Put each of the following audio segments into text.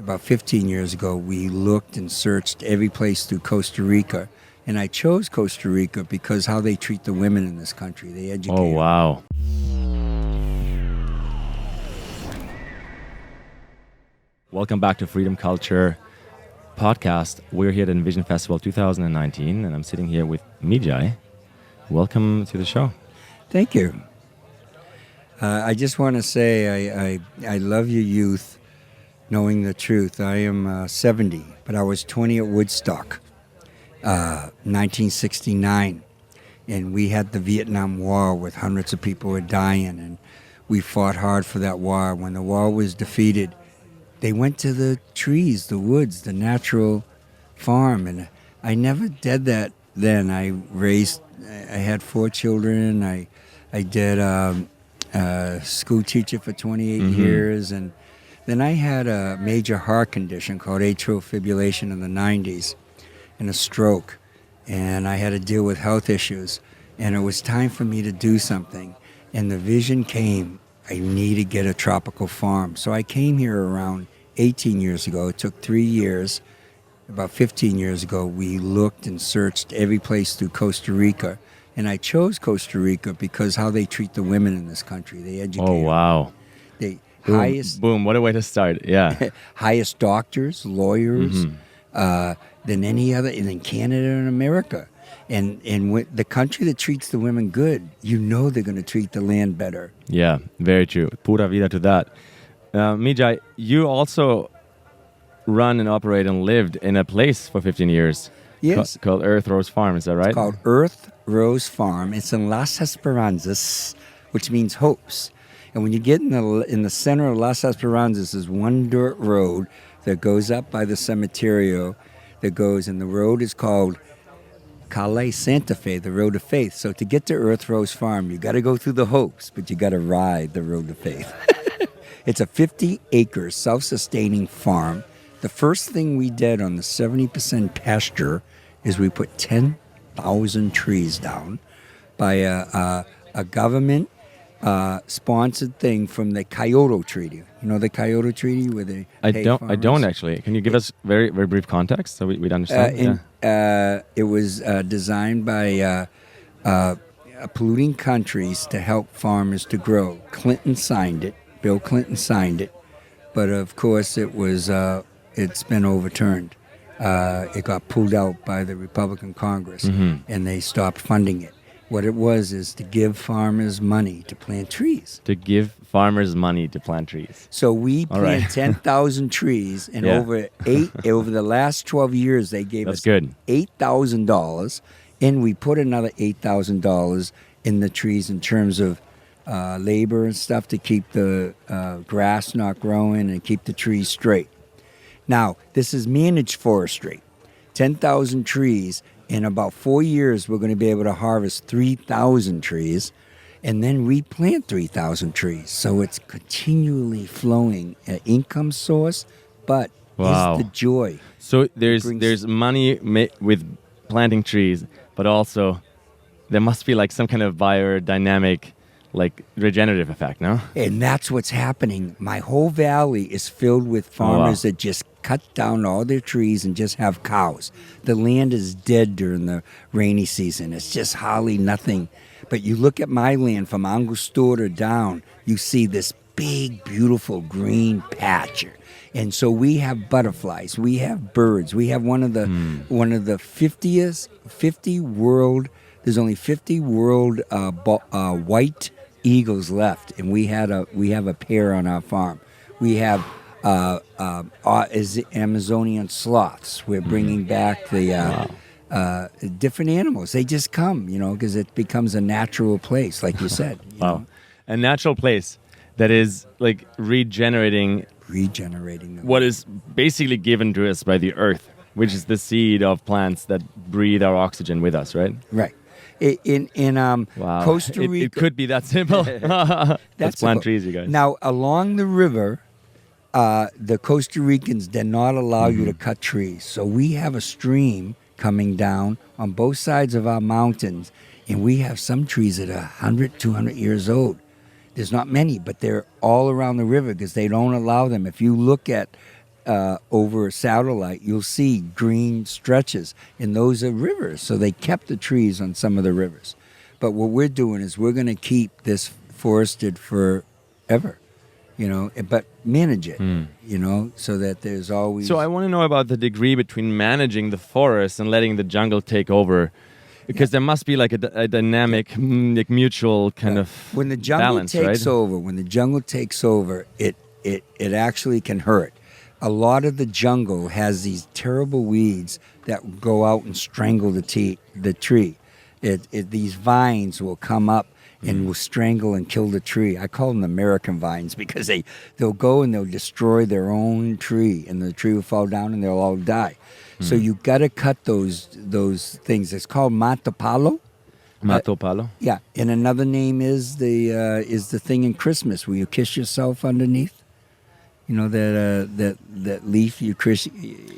about 15 years ago, we looked and searched every place through Costa Rica. And I chose Costa Rica because how they treat the women in this country. They educate Oh, them. wow. Welcome back to Freedom Culture Podcast. We're here at Envision Festival 2019, and I'm sitting here with Mijai. Welcome to the show. Thank you. I just want to say I love your youth, knowing the truth. I am 70, but I was 20 at Woodstock, 1969. And we had the Vietnam War with hundreds of people were dying, and we fought hard for that war. When the war was defeated, they went to the trees, the woods, the natural farm. And I never did that then. I had 4 children. I did school teacher for 28 years. And then I had a major heart condition called atrial fibrillation in the 90s and a stroke. And I had to deal with health issues. And it was time for me to do something. And the vision came. I need to get a tropical farm. So I came here around 18 years ago. It took 3 years. About 15 years ago, we looked and searched every place through Costa Rica. And I chose Costa Rica because how they treat the women in this country. They educate Oh, wow. them. Boom. What a way to start. Yeah. Highest doctors, lawyers, than any other, and in Canada and America. And the country that treats the women good, you know they're going to treat the land better. Yeah, very true. Pura vida to that. Mijai, you also run and operate and lived in a place for 15 years. Yes. Called Earth Rose Farm, is that right? It's called Earth Rose Farm. It's in Las Esperanzas, which means hopes. And when you get in the center of Las Esperanzas, there's one dirt road that goes up by the cementerio that goes, and the road is called Calle Santa Fe, the Road of Faith. So to get to Earth Rose Farm, you got to go through the hopes, but you got to ride the Road of Faith. It's a 50-acre self-sustaining farm. The first thing we did on the 70% pasture is we put 10,000 trees down by a government sponsored thing from the Kyoto Treaty. You know the Kyoto Treaty where they I don't actually. Can you give us very very brief context so we'd understand? It was designed by polluting countries to help farmers to grow. Clinton signed it. Bill Clinton signed it, but of course it's been overturned. It got pulled out by the Republican Congress, and they stopped funding it. What it was is to give farmers money to plant trees. To give farmers money to plant trees. So we planted 10,000 trees, and over the last 12 years, they gave us $8,000, and we put another $8,000 in the trees in terms of labor and stuff to keep the grass not growing and keep the trees straight. Now, this is managed forestry. 10,000 trees. In about 4 years, we're going to be able to harvest 3,000 trees and then replant 3,000 trees. So it's continually flowing an income source, but it's the joy. So there's money with planting trees, but also there must be like some kind of biodynamic, like regenerative effect, no? And that's what's happening. My whole valley is filled with farmers that just cut down all their trees and just have cows. The land is dead during the rainy season. It's just hardly nothing. But you look at my land from Angostura down, you see this big, beautiful green patch. And so we have butterflies, we have birds, we have one of the 50 world. There's only 50 world white eagles left, and we have a pair on our farm. We have Amazonian sloths. We're bringing back the different animals. They just come, because it becomes a natural place, like you said. Wow, a natural place that is like regenerating what is basically given to us by the earth, which is the seed of plants that breathe our oxygen with us, right? Right. In Costa Rica, it could be that simple. Let's plant trees, you guys. Now, along the river, the Costa Ricans did not allow you to cut trees. So we have a stream coming down on both sides of our mountains, and we have some trees that are 100, 200 years old. There's not many, but they're all around the river because they don't allow them. If you look at over satellite, you'll see green stretches, and those are rivers. So they kept the trees on some of the rivers. But what we're doing is we're going to keep this forested forever, but manage it, so that there's always... So I want to know about the degree between managing the forest and letting the jungle take over. Because there must be like a dynamic, like mutual kind of when the jungle balance, takes right? over, when the jungle takes over, it actually can hurt. A lot of the jungle has these terrible weeds that go out and strangle the tree. These vines will come up and will strangle and kill the tree. I call them American vines because they'll go and they'll destroy their own tree, and the tree will fall down and they'll all die. So you got to cut those things. It's called matapalo. Matopalo. Yeah, and another name is the thing in Christmas where you kiss yourself underneath. That leaf you kiss.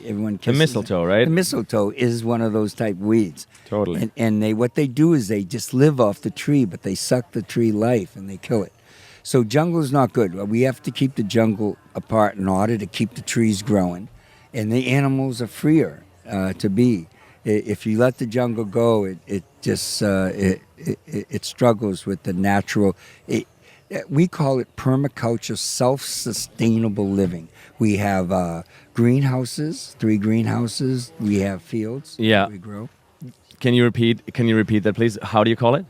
Everyone kisses. The mistletoe, right? The mistletoe is one of those type weeds. Totally. And what they do is they just live off the tree, but they suck the tree life and they kill it. So jungle is not good. We have to keep the jungle apart in order to keep the trees growing. And the animals are freer to be. If you let the jungle go, it struggles with the natural. We call it permaculture, self-sustainable living. We have greenhouses, 3 greenhouses. We have fields. Yeah. That we grow. Can you repeat that, please? How do you call it?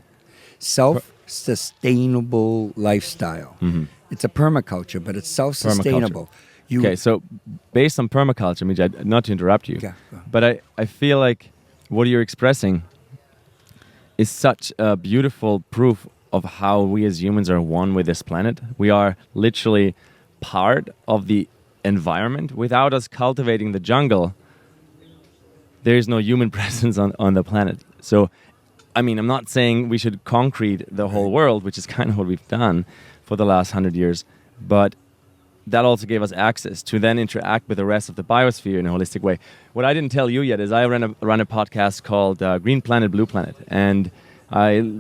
Self-sustainable lifestyle. Mm-hmm. It's a permaculture, but it's self-sustainable. Okay, so based on permaculture, Mijai, not to interrupt you, but I feel like what you're expressing is such a beautiful proof of how we as humans are one with this planet. We are literally part of the environment. Without us cultivating the jungle, there is no human presence on the planet. So, I'm not saying we should concrete the whole world, which is kind of what we've done for the last 100 years, but that also gave us access to then interact with the rest of the biosphere in a holistic way. What I didn't tell you yet is I run a podcast called Green Planet, Blue Planet. And I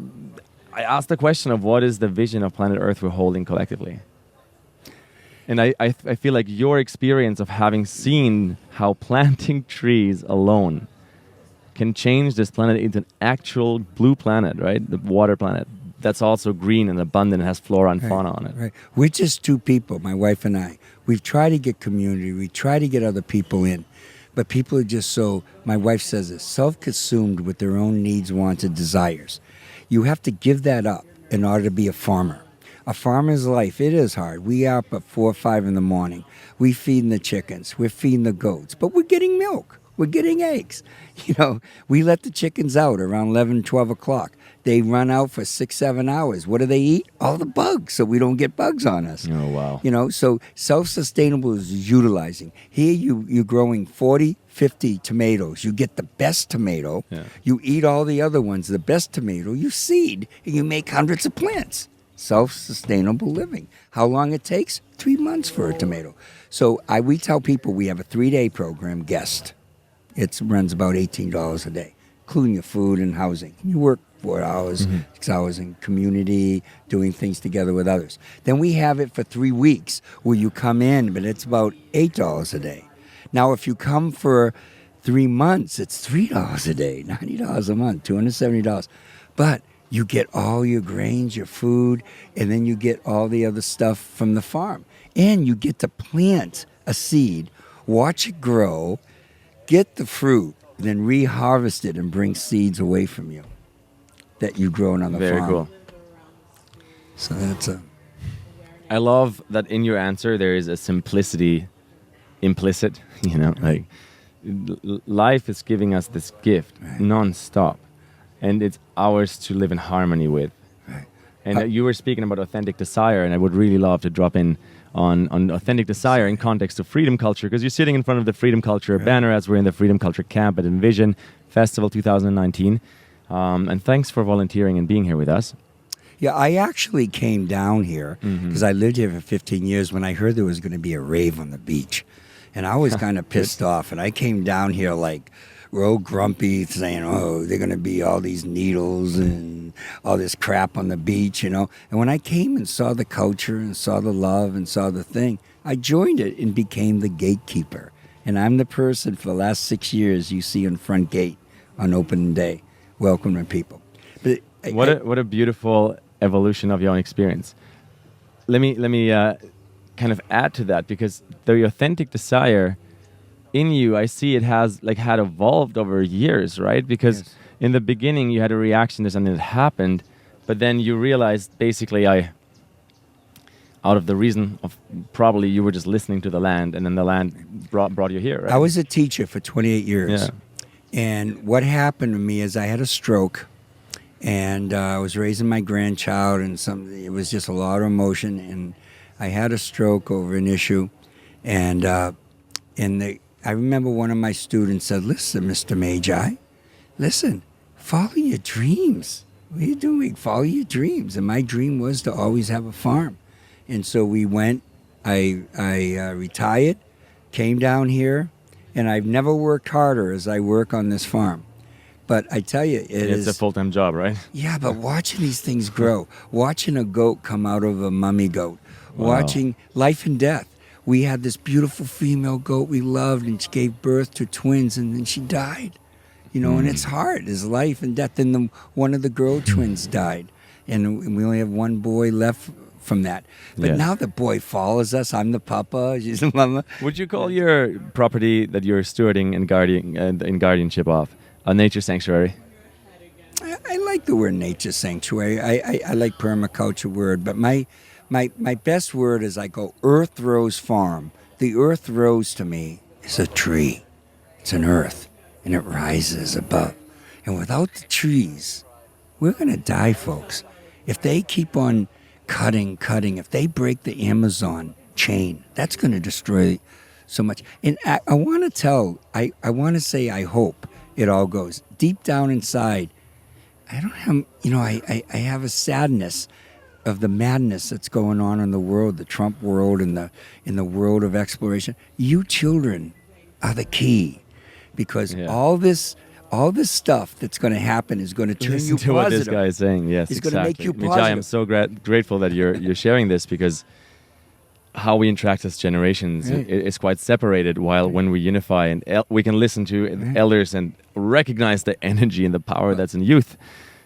asked the question of what is the vision of planet Earth we're holding collectively. And I feel like your experience of having seen how planting trees alone can change this planet into an actual blue planet, right? The water planet. That's also green and abundant and has flora and fauna on it. Right. We're just 2 people, my wife and I. We've tried to get community. We try to get other people in. But people are just so, my wife says this, self-consumed with their own needs, wants, and desires. You have to give that up in order to be a farmer. A farmer's life, it is hard. We are up at 4 or 5 in the morning. We feeding the chickens. We're feeding the goats. But we're getting milk. We're getting eggs. We let the chickens out around 11, 12 o'clock. They run out for 6, 7 hours. What do they eat? All the bugs, so we don't get bugs on us. Oh, wow. So self-sustainable is utilizing. Here you're growing 40, 50 tomatoes. You get the best tomato. Yeah. You eat all the other ones. The best tomato, you seed, and you make hundreds of plants. Self-sustainable living. How long it takes? 3 months for a tomato. So we tell people we have a 3-day program, Guest. It runs about $18 a day, including your food and housing. You work 4 hours, 6 hours in community, doing things together with others. Then we have it for 3 weeks where you come in, but it's about $8 a day. Now, if you come for 3 months, it's $3 a day, $90 a month, $270. But you get all your grains, your food, and then you get all the other stuff from the farm. And you get to plant a seed, watch it grow, get the fruit, then re-harvest it and bring seeds away from you that you've grown on the farm. Very cool. So that's I love that in your answer there is a simplicity implicit. Like life is giving us this gift non-stop, and it's ours to live in harmony with. Right. And you were speaking about authentic desire, and I would really love to drop in on authentic desire in context of freedom culture, because you're sitting in front of the freedom culture banner as we're in the freedom culture camp at Envision Festival 2019. And thanks for volunteering and being here with us. Yeah, I actually came down here because I lived here for 15 years when I heard there was going to be a rave on the beach. And I was kind of pissed off. And I came down here like real grumpy, saying, oh, they're going to be all these needles and all this crap on the beach, And when I came and saw the culture and saw the love and saw the thing, I joined it and became the gatekeeper. And I'm the person for the last 6 years you see on front gate on opening day, welcoming people. But what a beautiful evolution of your own experience. Let me kind of add to that, because the authentic desire in you, I see it has had evolved over years, right? Because Yes. in the beginning you had a reaction to something that happened, but then you realized basically out of the reason of probably you were just listening to the land, and then the land brought you here, right? I was a teacher for 28 years. Yeah. And what happened to me is I had a stroke, and I was raising my grandchild, and it was just a lot of emotion, and I had a stroke over an issue, and I remember one of my students said, "Listen, Mr. Mijai, listen, follow your dreams. What are you doing? Follow your dreams." And my dream was to always have a farm. And so we went, I retired, came down here, and I've never worked harder as I work on this farm. But I tell you, It's a full-time job, right? Yeah, but watching these things grow, watching a goat come out of a mummy goat, Wow. watching life and death. We had this beautiful female goat we loved, and she gave birth to twins, and then she died. And it's hard. There's life and death. Then one of the girl twins died, and we only have one boy left from that. But Yes. now the boy follows us. I'm the papa. She's the mama. Would you call your property that you're stewarding and guarding in guardianship of a nature sanctuary? I like the word nature sanctuary. I like permaculture word, but my best word is I go Earth Rose Farm. The Earth Rose to me is a tree. It's an earth, and it rises above. And without the trees, we're going to die, folks. If they keep on cutting, if they break the Amazon chain, that's going to destroy so much. And I want to say I hope it all goes. Deep down inside, I don't have, I have a sadness of the madness that's going on in the world, the Trump world, and in the world of exploration. You children are the key, because all this stuff that's going to happen is going to turn Listen you to what this positive. guy is saying. Yes, It's exactly. going to make you Mijai, I'm positive. so grateful that you're sharing this, because how we interact as generations Right. is quite separated. While when we unify and we can listen to elders and recognize the energy and the power that's in youth.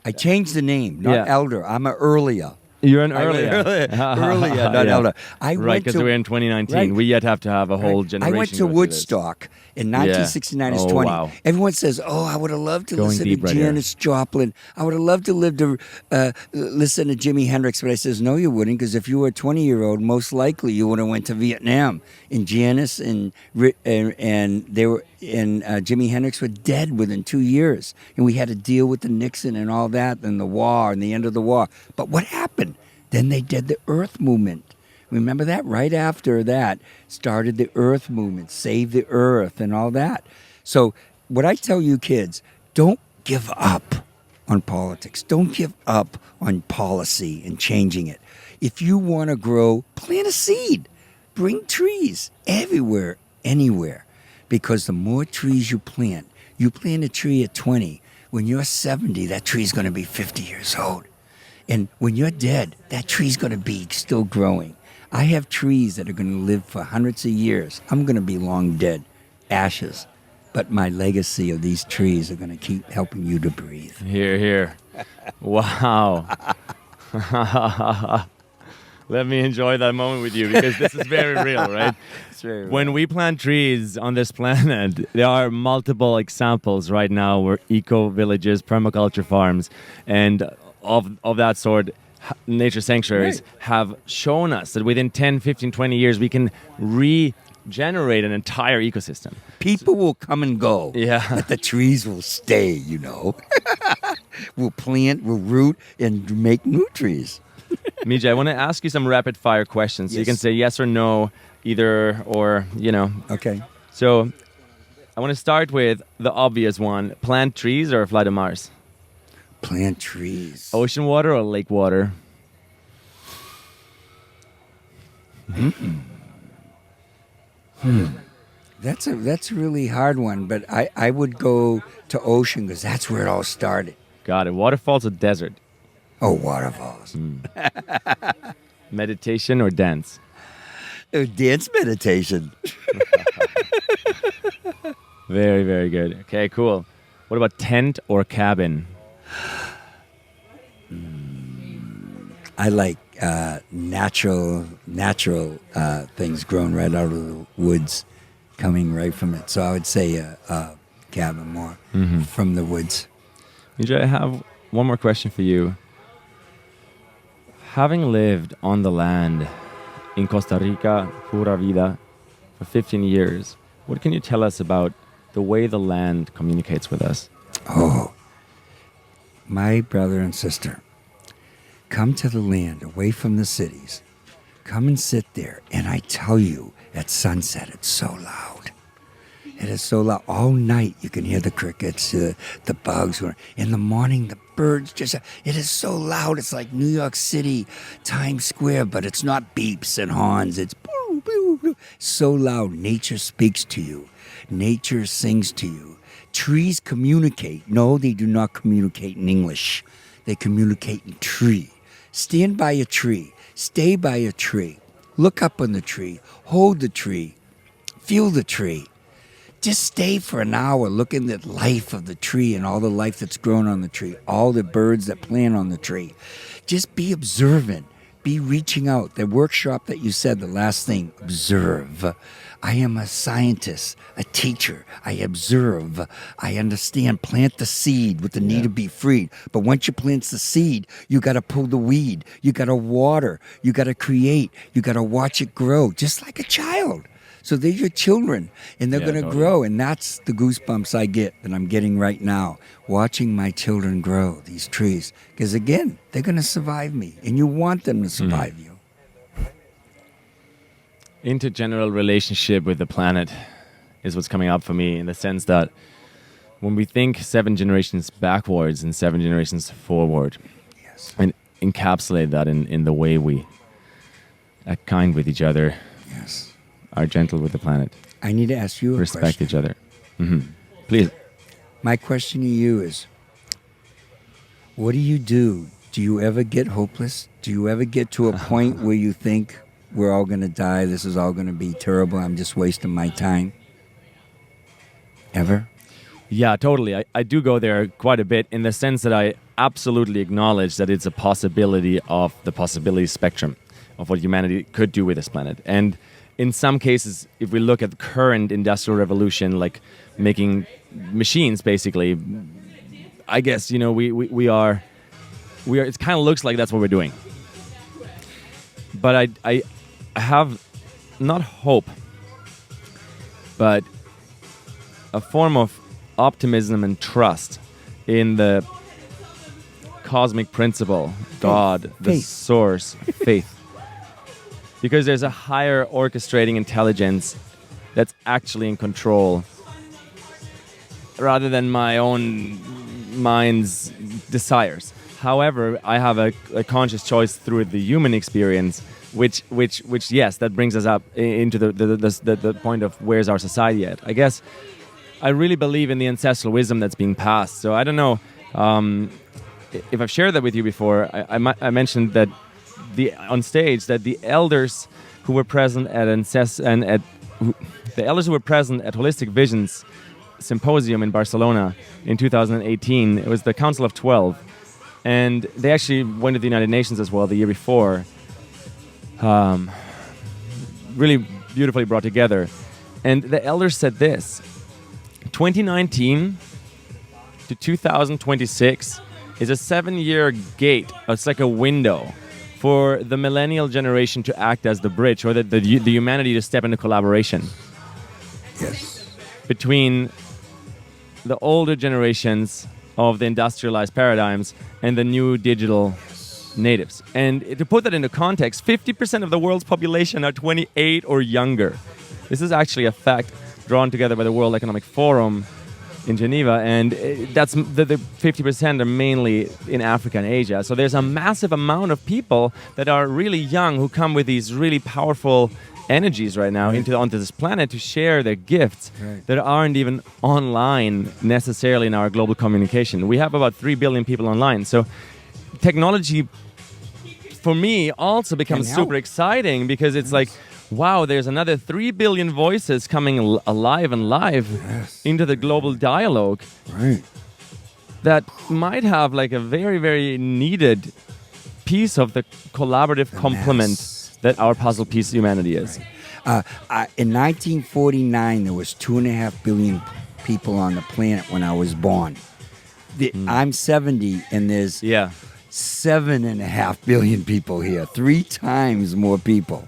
I changed the name, not Yeah. elder. I'm an earlier. You're an I went earlier, earlier, not elder. I right, went because to- we're in 2019. Right. We yet have to have a whole generation. I went to go through this. Woodstock in 1969 as Oh, 20. wow. Everyone says, "Oh, I would have loved to Going listen deep to right here. Janis Joplin. I would have loved to live to listen to Jimi Hendrix." But I says, "No, you wouldn't, because if you were a 20-year-old, most likely you would have went to Vietnam." And Janis and they were and Jimi Hendrix were dead within 2 years, and we had to deal with the Nixon and all that, and the war and the end of the war. But what happened? Then they did the Earth Movement. Remember that? Right after that started the Earth Movement, Save the Earth and all that. So what I tell you kids, don't give up on politics. Don't give up on policy and changing it. If you want to grow, plant a seed. Bring trees everywhere, anywhere. Because the more trees you plant a tree at 20. When you're 70, that tree's going to be 50 years old. And when you're dead, that tree's going to be still growing. I have trees that are going to live for hundreds of years. I'm going to be long dead, ashes. But my legacy of these trees are going to keep helping you to breathe. Here, here. Wow. Let me enjoy that moment with you, because this is very real, right? It's very real. When we plant trees on this planet, there are multiple examples right now where eco-villages, permaculture farms, and of that sort, nature sanctuaries have shown us that within 10, 15, 20 years, we can regenerate an entire ecosystem. People will come and go. Yeah. But the trees will stay, We'll plant, we'll root, and make new trees. Mijai, I want to ask you some rapid fire questions. So you Yes. can say yes or no, either or, Okay. So I want to start with the obvious one. Plant trees or fly to Mars? Plant trees. Ocean water or lake water? That's a really hard one, but I would go to ocean because that's where it all started. Got it. Waterfalls or desert? Oh, waterfalls. Meditation or dance? Dance meditation. Very, very good. Okay, cool. What about tent or cabin? I like natural things grown right out of the woods, coming right from it. So I would say a cabin more from the woods. Mijai, I have one more question for you. Having lived on the land in Costa Rica, pura vida, for 15 years, what can you tell us about the way the land communicates with us? Oh, my brother and sister, come to the land away from the cities. Come and sit there. And I tell you, at sunset, it's so loud. It is so loud. All night you can hear the crickets, the bugs. In the morning, the birds just... It is so loud. It's like New York City, Times Square, but it's not beeps and horns. It's boo, boo, boo. So loud. Nature speaks to you. Nature sings to you. Trees communicate. No, they do not communicate in English. They communicate in tree. Stand by a tree. Stay by a tree. Look up on the tree. Hold the tree. Feel the tree. Just stay for an hour looking at the life of the tree and all the life that's grown on the tree, all the birds that plant on the tree. Just be observant. Be reaching out. The workshop that you said, the last thing, observe. I am a scientist, a teacher. I observe. I understand. Plant the seed with the need to be freed. But once you plant the seed, you got to pull the weed. You got to water. You got to create. You got to watch it grow, just like a child. So they're your children, and they're going to grow. And that's the goosebumps I get that I'm getting right now, watching my children grow, these trees. Because, again, they're going to survive me, and you want them to survive you. Intergeneral relationship with the planet is what's coming up for me, in the sense that when we think 7 generations backwards and 7 generations forward, and encapsulate that in the way we act kind with each other, are gentle with the planet. I need to ask you a question. Respect each other. Please. My question to you is, what do you do? Do you ever get hopeless? Do you ever get to a point where you think, we're all going to die, this is all going to be terrible, I'm just wasting my time? Ever? Yeah, totally. I do go there quite a bit, in the sense that I absolutely acknowledge that it's a possibility of the possibility spectrum of what humanity could do with this planet. And in some cases, if we look at the current industrial revolution, like making machines, basically, I guess, we are, it kind of looks like that's what we're doing. But I have not hope, but a form of optimism and trust in the cosmic principle, God, the source, faith. Because there's a higher orchestrating intelligence that's actually in control, rather than my own mind's desires. However, I have a conscious choice through the human experience, which yes, that brings us up into the point of where's our society at. I guess I really believe in the ancestral wisdom that's being passed. So I don't know if I've shared that with you before. I mentioned that on stage that the elders who were present at Holistic Visions Symposium in Barcelona in 2018, it was the Council of 12, and they actually went to the United Nations as well the year before. Really beautifully brought together, and the elders said this: 2019 to 2026 is a 7-year gate. It's like a window for the millennial generation to act as the bridge, or the humanity to step into collaboration. Yes. Between the older generations of the industrialized paradigms and the new digital natives. And to put that into context, 50% of the world's population are 28 or younger. This is actually a fact drawn together by the World Economic Forum in Geneva, and that's the 50% are mainly in Africa and Asia. So there's a massive amount of people that are really young who come with these really powerful energies right now onto this planet to share their gifts that aren't even online necessarily in our global communication. We have about 3 billion people online. So technology, for me, also becomes super exciting, because it's like, Wow, there's another 3 billion voices coming alive and live into the global dialogue. Right. That might have like a very, very needed piece of the collaborative complement that our puzzle piece humanity is. In 1949, there was 2.5 billion people on the planet when I was born. I'm 70, and there's 7.5 billion people here, 3 times more people,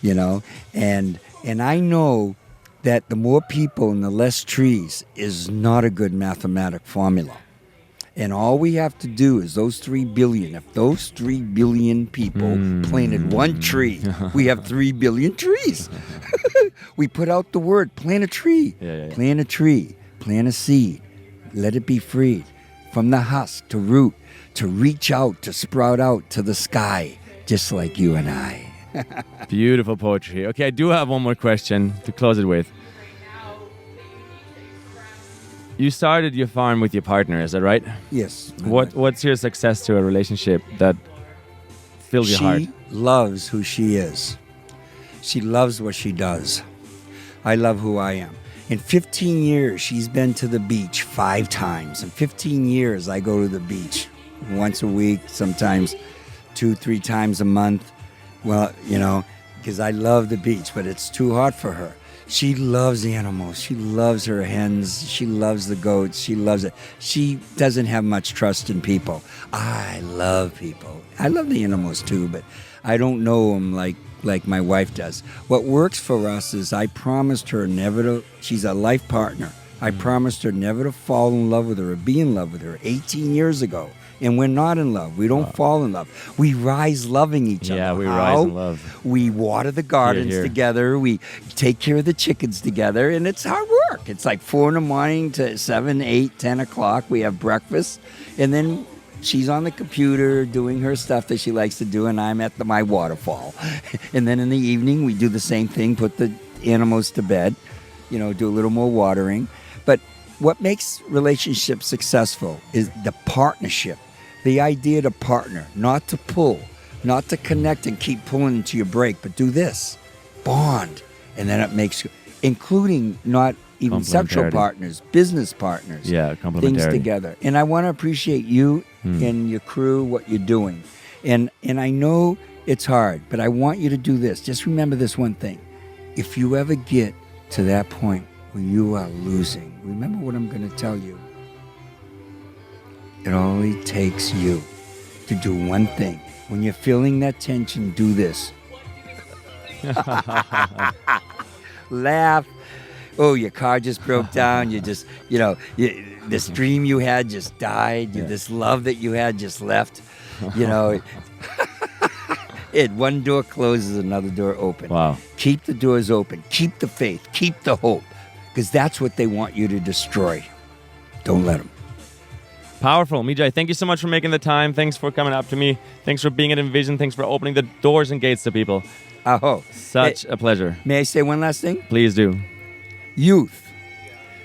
you know. And I know that the more people and the less trees is not a good mathematic formula. And all we have to do is those 3 billion. If those 3 billion people planted one tree, we have 3 billion trees. We put out the word, plant a tree. Plant a tree, plant a seed, let it be freed from the husk to root, to reach out, to sprout out to the sky, just like you and I. Beautiful poetry. Okay, I do have one more question to close it with. You started your farm with your partner, is that right? Yes. What's your success to a relationship that fills your heart? She loves who she is. She loves what she does. I love who I am. In 15 years, she's been to the beach 5 times. In 15 years, I go to the beach once a week, sometimes 2-3 times a month. Well, you know, because I love the beach, but it's too hot for her. She loves animals. She loves her hens. She loves the goats. She loves it. She doesn't have much trust in people. I love people. I love the animals too, but I don't know them like my wife does. What works for us is I promised her never to, she's a life partner. I promised her never to fall in love with her or be in love with her 18 years ago. And we're not in love. We don't fall in love. We rise loving each other. Yeah, we rise in love. We water the gardens together. We take care of the chickens together. And it's hard work. It's like 4 in the morning to 7, 8, 10 o'clock. We have breakfast. And then she's on the computer doing her stuff that she likes to do. And I'm at my waterfall. And then in the evening, we do the same thing. Put the animals to bed. You know, do a little more watering. But what makes relationships successful is the partnership. The idea to partner, not to pull, not to connect and keep pulling into your break, but do this, bond. And then it makes, including not even sexual partners, business partners, things together. And I want to appreciate you and your crew, what you're doing. And I know it's hard, but I want you to do this. Just remember this one thing. If you ever get to that point where you are losing, remember what I'm going to tell you. It only takes you to do one thing. When you're feeling that tension, do this. Laugh. Oh, your car just broke down. You just, you know, this dream you had just died. This love that you had just left. You know, one door closes, another door opens. Wow. Keep the doors open. Keep the faith. Keep the hope. Because that's what they want you to destroy. Don't let them. Powerful. Mijai, thank you so much for making the time. Thanks for coming up to me. Thanks for being at Envision. Thanks for opening the doors and gates to people. Such a pleasure. May I say one last thing? Please do. Youth.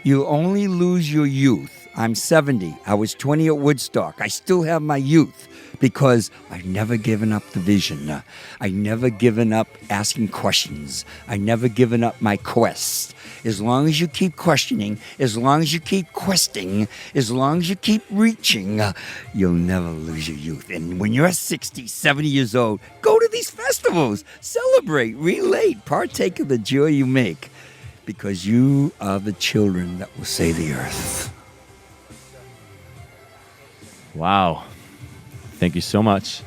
You only lose your youth. I'm 70. I was 20 at Woodstock. I still have my youth because I've never given up the vision. I never given up asking questions. I never given up my quest. As long as you keep questioning, as long as you keep questing, as long as you keep reaching, you'll never lose your youth. And when you're 60, 70 years old, go to these festivals, celebrate, relate, partake of the joy you make, because you are the children that will save the earth. Wow. Thank you so much.